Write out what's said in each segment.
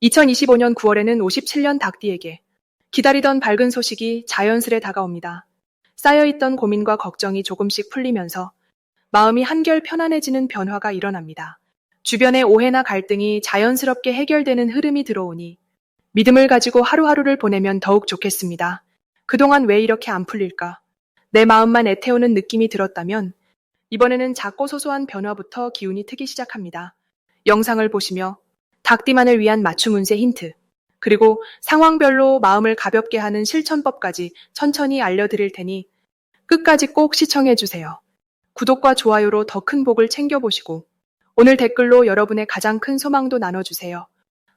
2025년 9월에는 57년 닭띠에게 기다리던 밝은 소식이 자연스레 다가옵니다. 쌓여있던 고민과 걱정이 조금씩 풀리면서 마음이 한결 편안해지는 변화가 일어납니다. 주변의 오해나 갈등이 자연스럽게 해결되는 흐름이 들어오니 믿음을 가지고 하루하루를 보내면 더욱 좋겠습니다. 그동안 왜 이렇게 안 풀릴까? 내 마음만 애태우는 느낌이 들었다면 이번에는 작고 소소한 변화부터 기운이 트기 시작합니다. 영상을 보시며 닭띠만을 위한 맞춤 운세 힌트, 그리고 상황별로 마음을 가볍게 하는 실천법까지 천천히 알려드릴 테니 끝까지 꼭 시청해주세요. 구독과 좋아요로 더 큰 복을 챙겨보시고 오늘 댓글로 여러분의 가장 큰 소망도 나눠주세요.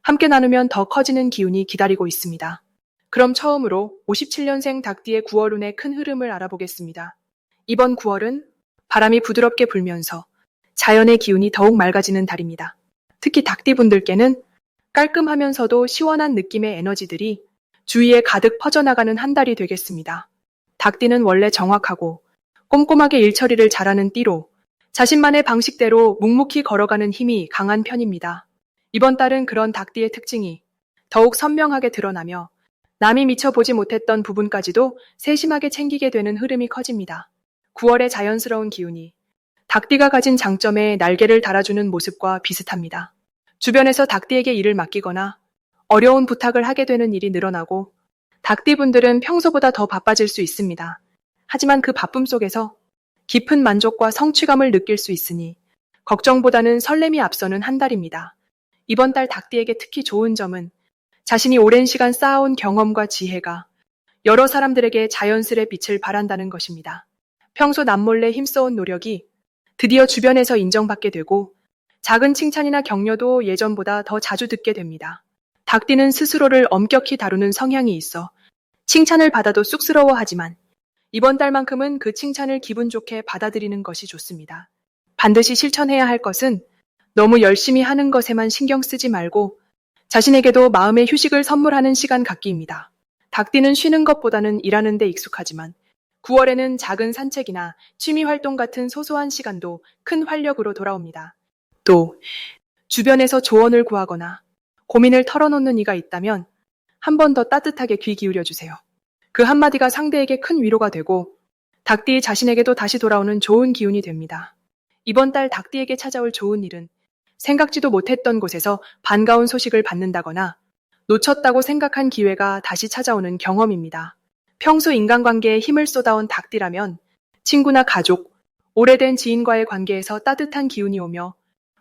함께 나누면 더 커지는 기운이 기다리고 있습니다. 그럼 처음으로 57년생 닭띠의 9월 운의 큰 흐름을 알아보겠습니다. 이번 9월은 바람이 부드럽게 불면서 자연의 기운이 더욱 맑아지는 달입니다. 특히 닭띠분들께는 깔끔하면서도 시원한 느낌의 에너지들이 주위에 가득 퍼져나가는 한 달이 되겠습니다. 닭띠는 원래 정확하고 꼼꼼하게 일처리를 잘하는 띠로 자신만의 방식대로 묵묵히 걸어가는 힘이 강한 편입니다. 이번 달은 그런 닭띠의 특징이 더욱 선명하게 드러나며 남이 미처 보지 못했던 부분까지도 세심하게 챙기게 되는 흐름이 커집니다. 9월의 자연스러운 기운이 닭띠가 가진 장점에 날개를 달아주는 모습과 비슷합니다. 주변에서 닭띠에게 일을 맡기거나 어려운 부탁을 하게 되는 일이 늘어나고 닭띠분들은 평소보다 더 바빠질 수 있습니다. 하지만 그 바쁨 속에서 깊은 만족과 성취감을 느낄 수 있으니 걱정보다는 설렘이 앞서는 한 달입니다. 이번 달 닭띠에게 특히 좋은 점은 자신이 오랜 시간 쌓아온 경험과 지혜가 여러 사람들에게 자연스레 빛을 발한다는 것입니다. 평소 남몰래 힘써온 노력이 드디어 주변에서 인정받게 되고 작은 칭찬이나 격려도 예전보다 더 자주 듣게 됩니다. 닭띠는 스스로를 엄격히 다루는 성향이 있어 칭찬을 받아도 쑥스러워하지만 이번 달만큼은 그 칭찬을 기분 좋게 받아들이는 것이 좋습니다. 반드시 실천해야 할 것은 너무 열심히 하는 것에만 신경 쓰지 말고 자신에게도 마음의 휴식을 선물하는 시간 갖기입니다. 닭띠는 쉬는 것보다는 일하는 데 익숙하지만 9월에는 작은 산책이나 취미 활동 같은 소소한 시간도 큰 활력으로 돌아옵니다. 또 주변에서 조언을 구하거나 고민을 털어놓는 이가 있다면 한 번 더 따뜻하게 귀 기울여 주세요. 그 한마디가 상대에게 큰 위로가 되고 닭띠 자신에게도 다시 돌아오는 좋은 기운이 됩니다. 이번 달 닭띠에게 찾아올 좋은 일은 생각지도 못했던 곳에서 반가운 소식을 받는다거나 놓쳤다고 생각한 기회가 다시 찾아오는 경험입니다. 평소 인간관계에 힘을 쏟아온 닭띠라면 친구나 가족, 오래된 지인과의 관계에서 따뜻한 기운이 오며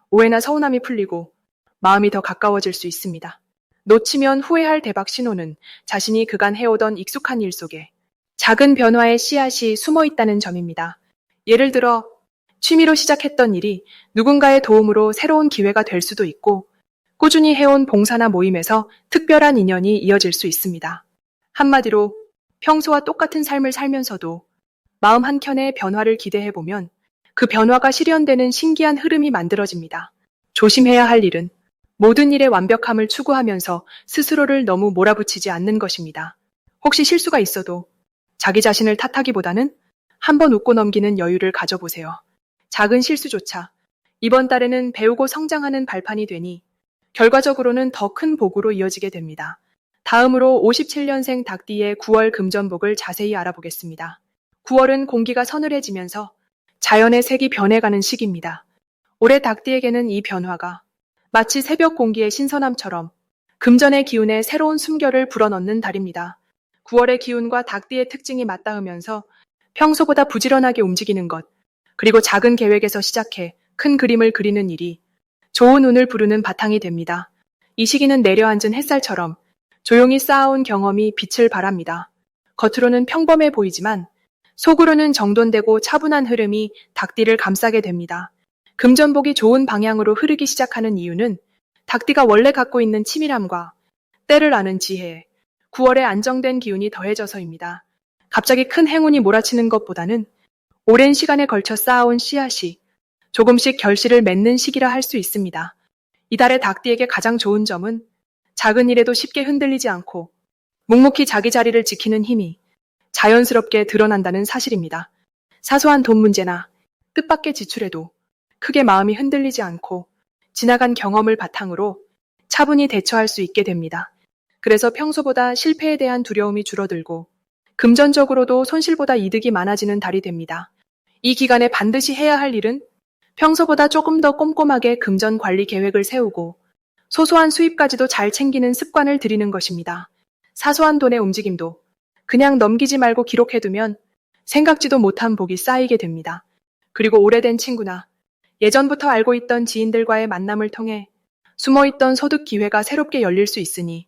오해나 서운함이 풀리고 마음이 더 가까워질 수 있습니다. 놓치면 후회할 대박 신호는 자신이 그간 해오던 익숙한 일 속에 작은 변화의 씨앗이 숨어 있다는 점입니다. 예를 들어 취미로 시작했던 일이 누군가의 도움으로 새로운 기회가 될 수도 있고 꾸준히 해온 봉사나 모임에서 특별한 인연이 이어질 수 있습니다. 한마디로 평소와 똑같은 삶을 살면서도 마음 한켠에 변화를 기대해보면 그 변화가 실현되는 신기한 흐름이 만들어집니다. 조심해야 할 일은 모든 일의 완벽함을 추구하면서 스스로를 너무 몰아붙이지 않는 것입니다. 혹시 실수가 있어도 자기 자신을 탓하기보다는 한번 웃고 넘기는 여유를 가져보세요. 작은 실수조차 이번 달에는 배우고 성장하는 발판이 되니 결과적으로는 더 큰 복으로 이어지게 됩니다. 다음으로 57년생 닭띠의 9월 금전복을 자세히 알아보겠습니다. 9월은 공기가 서늘해지면서 자연의 색이 변해가는 시기입니다. 올해 닭띠에게는 이 변화가 마치 새벽 공기의 신선함처럼 금전의 기운에 새로운 숨결을 불어넣는 달입니다. 9월의 기운과 닭띠의 특징이 맞닿으면서 평소보다 부지런하게 움직이는 것, 그리고 작은 계획에서 시작해 큰 그림을 그리는 일이 좋은 운을 부르는 바탕이 됩니다. 이 시기는 내려앉은 햇살처럼 조용히 쌓아온 경험이 빛을 발합니다. 겉으로는 평범해 보이지만 속으로는 정돈되고 차분한 흐름이 닭띠를 감싸게 됩니다. 금전복이 좋은 방향으로 흐르기 시작하는 이유는 닭띠가 원래 갖고 있는 치밀함과 때를 아는 지혜, 9월의 안정된 기운이 더해져서입니다. 갑자기 큰 행운이 몰아치는 것보다는 오랜 시간에 걸쳐 쌓아온 씨앗이 조금씩 결실을 맺는 시기라 할 수 있습니다. 이달의 닭띠에게 가장 좋은 점은 작은 일에도 쉽게 흔들리지 않고 묵묵히 자기 자리를 지키는 힘이 자연스럽게 드러난다는 사실입니다. 사소한 돈 문제나 뜻밖의 지출에도 크게 마음이 흔들리지 않고 지나간 경험을 바탕으로 차분히 대처할 수 있게 됩니다. 그래서 평소보다 실패에 대한 두려움이 줄어들고 금전적으로도 손실보다 이득이 많아지는 달이 됩니다. 이 기간에 반드시 해야 할 일은 평소보다 조금 더 꼼꼼하게 금전 관리 계획을 세우고 소소한 수입까지도 잘 챙기는 습관을 들이는 것입니다. 사소한 돈의 움직임도 그냥 넘기지 말고 기록해두면 생각지도 못한 복이 쌓이게 됩니다. 그리고 오래된 친구나 예전부터 알고 있던 지인들과의 만남을 통해 숨어있던 소득 기회가 새롭게 열릴 수 있으니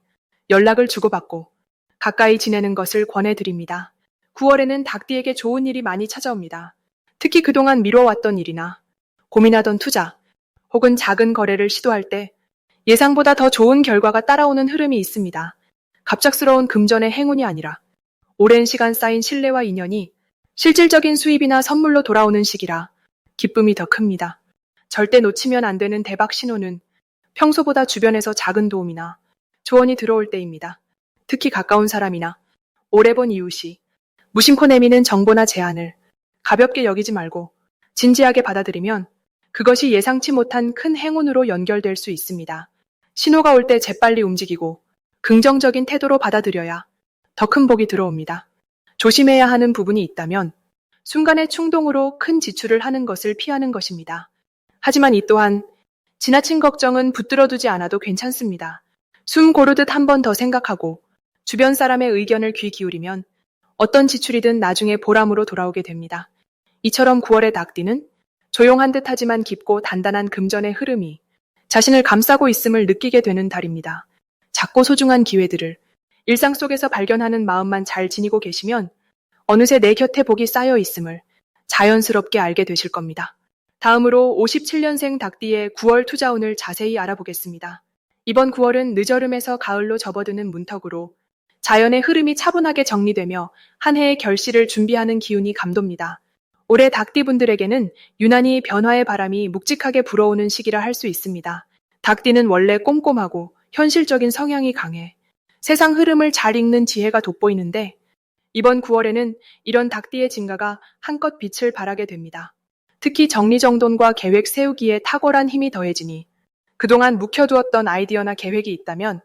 연락을 주고받고 가까이 지내는 것을 권해드립니다. 9월에는 닭띠에게 좋은 일이 많이 찾아옵니다. 특히 그동안 미뤄왔던 일이나 고민하던 투자 혹은 작은 거래를 시도할 때 예상보다 더 좋은 결과가 따라오는 흐름이 있습니다. 갑작스러운 금전의 행운이 아니라 오랜 시간 쌓인 신뢰와 인연이 실질적인 수입이나 선물로 돌아오는 시기라 기쁨이 더 큽니다. 절대 놓치면 안 되는 대박 신호는 평소보다 주변에서 작은 도움이나 조언이 들어올 때입니다. 특히 가까운 사람이나 오래 본 이웃이 무심코 내미는 정보나 제안을 가볍게 여기지 말고 진지하게 받아들이면 그것이 예상치 못한 큰 행운으로 연결될 수 있습니다. 신호가 올 때 재빨리 움직이고 긍정적인 태도로 받아들여야 더 큰 복이 들어옵니다. 조심해야 하는 부분이 있다면 순간의 충동으로 큰 지출을 하는 것을 피하는 것입니다. 하지만 이 또한 지나친 걱정은 붙들어두지 않아도 괜찮습니다. 숨 고르듯 한 번 더 생각하고 주변 사람의 의견을 귀 기울이면 어떤 지출이든 나중에 보람으로 돌아오게 됩니다. 이처럼 9월의 닭띠는 조용한 듯 하지만 깊고 단단한 금전의 흐름이 자신을 감싸고 있음을 느끼게 되는 달입니다. 작고 소중한 기회들을 일상 속에서 발견하는 마음만 잘 지니고 계시면 어느새 내 곁에 복이 쌓여 있음을 자연스럽게 알게 되실 겁니다. 다음으로 57년생 닭띠의 9월 투자운을 자세히 알아보겠습니다. 이번 9월은 늦여름에서 가을로 접어드는 문턱으로 자연의 흐름이 차분하게 정리되며 한 해의 결실을 준비하는 기운이 감돕니다. 올해 닭띠분들에게는 유난히 변화의 바람이 묵직하게 불어오는 시기라 할 수 있습니다. 닭띠는 원래 꼼꼼하고 현실적인 성향이 강해 세상 흐름을 잘 읽는 지혜가 돋보이는데 이번 9월에는 이런 닭띠의 진가가 한껏 빛을 발하게 됩니다. 특히 정리정돈과 계획 세우기에 탁월한 힘이 더해지니 그동안 묵혀두었던 아이디어나 계획이 있다면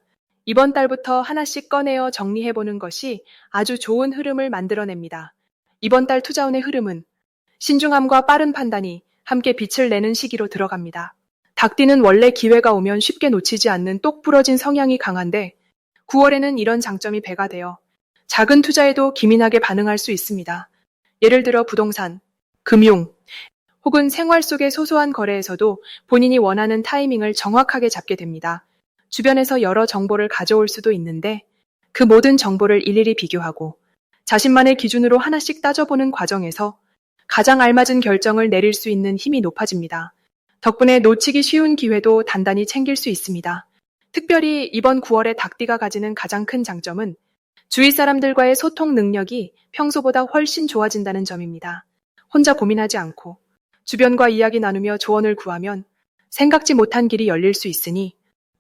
이번 달부터 하나씩 꺼내어 정리해보는 것이 아주 좋은 흐름을 만들어냅니다. 이번 달 투자운의 흐름은 신중함과 빠른 판단이 함께 빛을 내는 시기로 들어갑니다. 닭띠는 원래 기회가 오면 쉽게 놓치지 않는 똑 부러진 성향이 강한데 9월에는 이런 장점이 배가 되어 작은 투자에도 기민하게 반응할 수 있습니다. 예를 들어 부동산, 금융, 혹은 생활 속의 소소한 거래에서도 본인이 원하는 타이밍을 정확하게 잡게 됩니다. 주변에서 여러 정보를 가져올 수도 있는데 그 모든 정보를 일일이 비교하고 자신만의 기준으로 하나씩 따져보는 과정에서 가장 알맞은 결정을 내릴 수 있는 힘이 높아집니다. 덕분에 놓치기 쉬운 기회도 단단히 챙길 수 있습니다. 특별히 이번 9월에 닭띠가 가지는 가장 큰 장점은 주위 사람들과의 소통 능력이 평소보다 훨씬 좋아진다는 점입니다. 혼자 고민하지 않고 주변과 이야기 나누며 조언을 구하면 생각지 못한 길이 열릴 수 있으니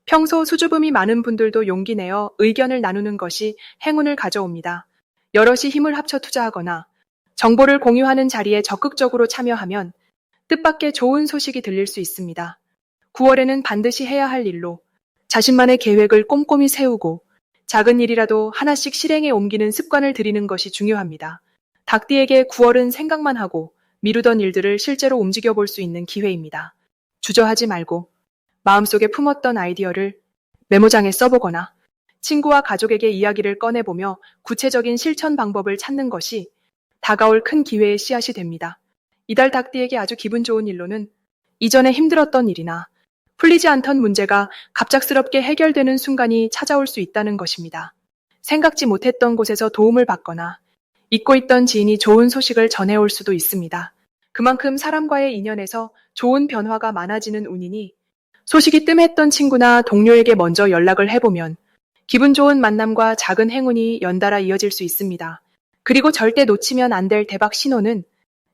평소 수줍음이 많은 분들도 용기 내어 의견을 나누는 것이 행운을 가져옵니다. 여럿이 힘을 합쳐 투자하거나 정보를 공유하는 자리에 적극적으로 참여하면 뜻밖의 좋은 소식이 들릴 수 있습니다. 9월에는 반드시 해야 할 일로 자신만의 계획을 꼼꼼히 세우고 작은 일이라도 하나씩 실행에 옮기는 습관을 들이는 것이 중요합니다. 닭띠에게 9월은 생각만 하고 미루던 일들을 실제로 움직여 볼 수 있는 기회입니다. 주저하지 말고 마음속에 품었던 아이디어를 메모장에 써보거나 친구와 가족에게 이야기를 꺼내보며 구체적인 실천 방법을 찾는 것이 다가올 큰 기회의 씨앗이 됩니다. 이달 닭띠에게 아주 기분 좋은 일로는 이전에 힘들었던 일이나 풀리지 않던 문제가 갑작스럽게 해결되는 순간이 찾아올 수 있다는 것입니다. 생각지 못했던 곳에서 도움을 받거나 잊고 있던 지인이 좋은 소식을 전해올 수도 있습니다. 그만큼 사람과의 인연에서 좋은 변화가 많아지는 운이니 소식이 뜸했던 친구나 동료에게 먼저 연락을 해보면 기분 좋은 만남과 작은 행운이 연달아 이어질 수 있습니다. 그리고 절대 놓치면 안 될 대박 신호는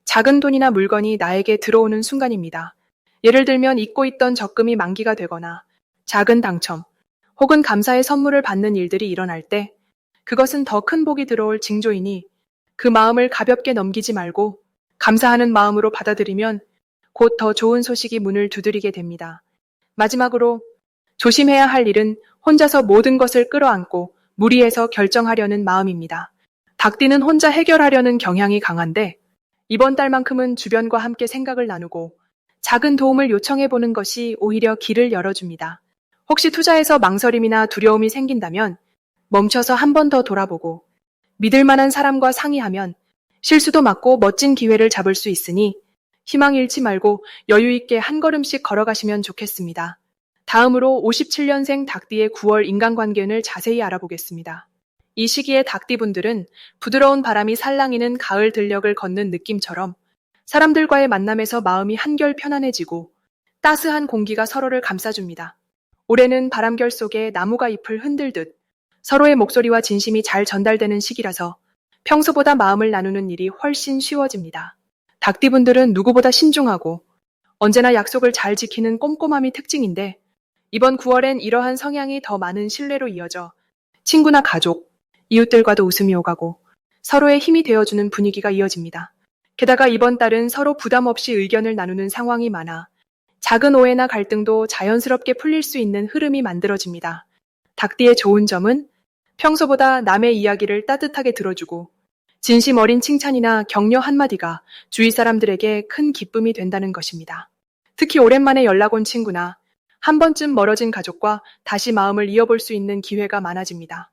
작은 돈이나 물건이 나에게 들어오는 순간입니다. 예를 들면 잊고 있던 적금이 만기가 되거나 작은 당첨 혹은 감사의 선물을 받는 일들이 일어날 때 그것은 더 큰 복이 들어올 징조이니 그 마음을 가볍게 넘기지 말고 감사하는 마음으로 받아들이면 곧 더 좋은 소식이 문을 두드리게 됩니다. 마지막으로 조심해야 할 일은 혼자서 모든 것을 끌어안고 무리해서 결정하려는 마음입니다. 닭띠는 혼자 해결하려는 경향이 강한데 이번 달만큼은 주변과 함께 생각을 나누고 작은 도움을 요청해보는 것이 오히려 길을 열어줍니다. 혹시 투자에서 망설임이나 두려움이 생긴다면 멈춰서 한 번 더 돌아보고 믿을 만한 사람과 상의하면 실수도 막고 멋진 기회를 잡을 수 있으니 희망 잃지 말고 여유 있게 한 걸음씩 걸어가시면 좋겠습니다. 다음으로 57년생 닭띠의 9월 인간관계운을 자세히 알아보겠습니다. 이 시기에 닭띠분들은 부드러운 바람이 살랑이는 가을 들녘을 걷는 느낌처럼 사람들과의 만남에서 마음이 한결 편안해지고 따스한 공기가 서로를 감싸줍니다. 올해는 바람결 속에 나무가 잎을 흔들듯 서로의 목소리와 진심이 잘 전달되는 시기라서 평소보다 마음을 나누는 일이 훨씬 쉬워집니다. 닭띠분들은 누구보다 신중하고 언제나 약속을 잘 지키는 꼼꼼함이 특징인데 이번 9월엔 이러한 성향이 더 많은 신뢰로 이어져 친구나 가족, 이웃들과도 웃음이 오가고 서로의 힘이 되어주는 분위기가 이어집니다. 게다가 이번 달은 서로 부담 없이 의견을 나누는 상황이 많아 작은 오해나 갈등도 자연스럽게 풀릴 수 있는 흐름이 만들어집니다. 닭띠의 좋은 점은 평소보다 남의 이야기를 따뜻하게 들어주고 진심 어린 칭찬이나 격려 한마디가 주위 사람들에게 큰 기쁨이 된다는 것입니다. 특히 오랜만에 연락 온 친구나 한 번쯤 멀어진 가족과 다시 마음을 이어볼 수 있는 기회가 많아집니다.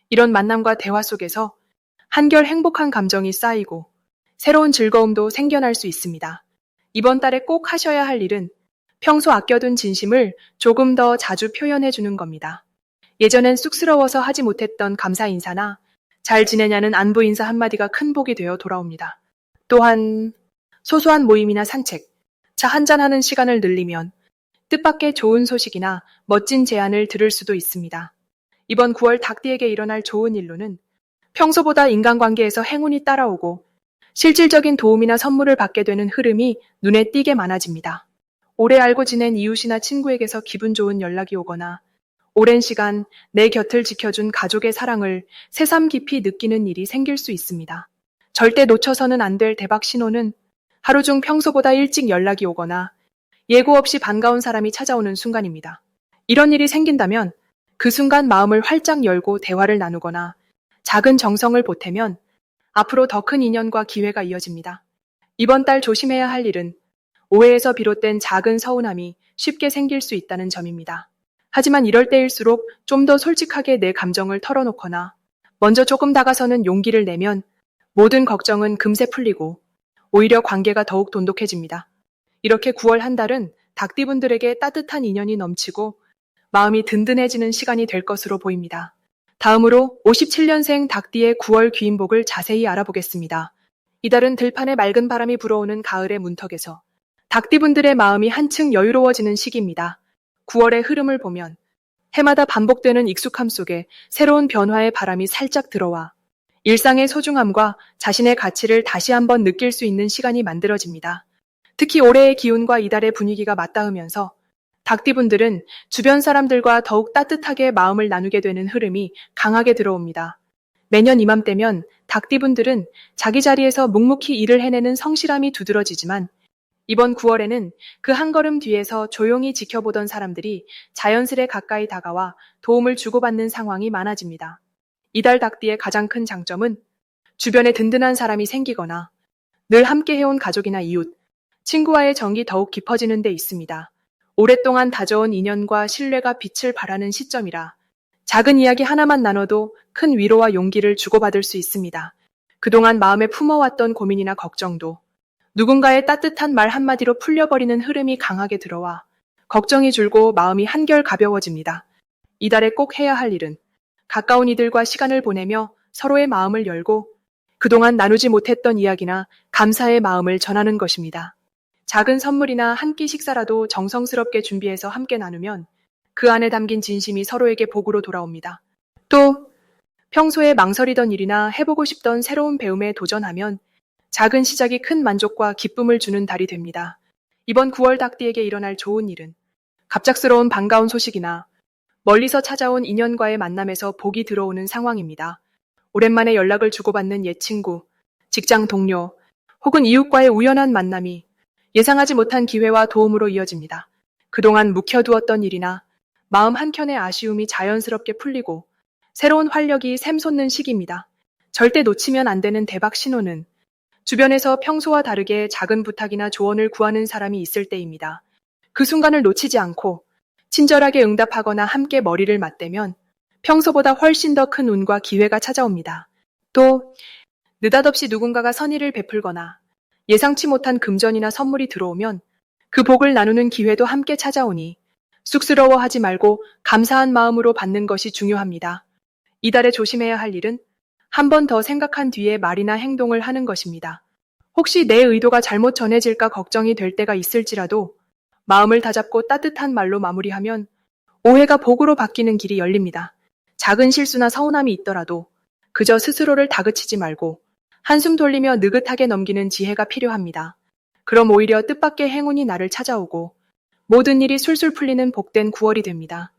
이런 만남과 대화 속에서 한결 행복한 감정이 쌓이고 새로운 즐거움도 생겨날 수 있습니다. 이번 달에 꼭 하셔야 할 일은 평소 아껴둔 진심을 조금 더 자주 표현해 주는 겁니다. 예전엔 쑥스러워서 하지 못했던 감사 인사나 잘 지내냐는 안부 인사 한마디가 큰 복이 되어 돌아옵니다. 또한 소소한 모임이나 산책, 차 한잔하는 시간을 늘리면 뜻밖의 좋은 소식이나 멋진 제안을 들을 수도 있습니다. 이번 9월 닭띠에게 일어날 좋은 일로는 평소보다 인간관계에서 행운이 따라오고 실질적인 도움이나 선물을 받게 되는 흐름이 눈에 띄게 많아집니다. 오래 알고 지낸 이웃이나 친구에게서 기분 좋은 연락이 오거나 오랜 시간 내 곁을 지켜준 가족의 사랑을 새삼 깊이 느끼는 일이 생길 수 있습니다. 절대 놓쳐서는 안 될 대박 신호는 하루 중 평소보다 일찍 연락이 오거나 예고 없이 반가운 사람이 찾아오는 순간입니다. 이런 일이 생긴다면 그 순간 마음을 활짝 열고 대화를 나누거나 작은 정성을 보태면 앞으로 더 큰 인연과 기회가 이어집니다. 이번 달 조심해야 할 일은 오해에서 비롯된 작은 서운함이 쉽게 생길 수 있다는 점입니다. 하지만 이럴 때일수록 좀 더 솔직하게 내 감정을 털어놓거나 먼저 조금 다가서는 용기를 내면 모든 걱정은 금세 풀리고 오히려 관계가 더욱 돈독해집니다. 이렇게 9월 한 달은 닭띠분들에게 따뜻한 인연이 넘치고 마음이 든든해지는 시간이 될 것으로 보입니다. 다음으로 57년생 닭띠의 9월 귀인복을 자세히 알아보겠습니다. 이달은 들판에 맑은 바람이 불어오는 가을의 문턱에서 닭띠분들의 마음이 한층 여유로워지는 시기입니다. 9월의 흐름을 보면 해마다 반복되는 익숙함 속에 새로운 변화의 바람이 살짝 들어와 일상의 소중함과 자신의 가치를 다시 한번 느낄 수 있는 시간이 만들어집니다. 특히 올해의 기운과 이달의 분위기가 맞닿으면서 닭띠분들은 주변 사람들과 더욱 따뜻하게 마음을 나누게 되는 흐름이 강하게 들어옵니다. 매년 이맘때면 닭띠분들은 자기 자리에서 묵묵히 일을 해내는 성실함이 두드러지지만 이번 9월에는 그 한 걸음 뒤에서 조용히 지켜보던 사람들이 자연스레 가까이 다가와 도움을 주고받는 상황이 많아집니다. 이달 닭띠의 가장 큰 장점은 주변에 든든한 사람이 생기거나 늘 함께 해온 가족이나 이웃, 친구와의 정이 더욱 깊어지는 데 있습니다. 오랫동안 다져온 인연과 신뢰가 빛을 발하는 시점이라 작은 이야기 하나만 나눠도 큰 위로와 용기를 주고받을 수 있습니다. 그동안 마음에 품어왔던 고민이나 걱정도 누군가의 따뜻한 말 한마디로 풀려버리는 흐름이 강하게 들어와 걱정이 줄고 마음이 한결 가벼워집니다. 이달에 꼭 해야 할 일은 가까운 이들과 시간을 보내며 서로의 마음을 열고 그동안 나누지 못했던 이야기나 감사의 마음을 전하는 것입니다. 작은 선물이나 한 끼 식사라도 정성스럽게 준비해서 함께 나누면 그 안에 담긴 진심이 서로에게 복으로 돌아옵니다. 또 평소에 망설이던 일이나 해보고 싶던 새로운 배움에 도전하면 작은 시작이 큰 만족과 기쁨을 주는 달이 됩니다. 이번 9월 닭띠에게 일어날 좋은 일은 갑작스러운 반가운 소식이나 멀리서 찾아온 인연과의 만남에서 복이 들어오는 상황입니다. 오랜만에 연락을 주고받는 옛 친구, 직장 동료, 혹은 이웃과의 우연한 만남이 예상하지 못한 기회와 도움으로 이어집니다. 그동안 묵혀두었던 일이나 마음 한켠의 아쉬움이 자연스럽게 풀리고 새로운 활력이 샘솟는 시기입니다. 절대 놓치면 안 되는 대박 신호는 주변에서 평소와 다르게 작은 부탁이나 조언을 구하는 사람이 있을 때입니다. 그 순간을 놓치지 않고 친절하게 응답하거나 함께 머리를 맞대면 평소보다 훨씬 더 큰 운과 기회가 찾아옵니다. 또 느닷없이 누군가가 선의를 베풀거나 예상치 못한 금전이나 선물이 들어오면 그 복을 나누는 기회도 함께 찾아오니 쑥스러워하지 말고 감사한 마음으로 받는 것이 중요합니다. 이달에 조심해야 할 일은 한 번 더 생각한 뒤에 말이나 행동을 하는 것입니다. 혹시 내 의도가 잘못 전해질까 걱정이 될 때가 있을지라도 마음을 다잡고 따뜻한 말로 마무리하면 오해가 복으로 바뀌는 길이 열립니다. 작은 실수나 서운함이 있더라도 그저 스스로를 다그치지 말고 한숨 돌리며 느긋하게 넘기는 지혜가 필요합니다. 그럼 오히려 뜻밖의 행운이 나를 찾아오고 모든 일이 술술 풀리는 복된 9월이 됩니다.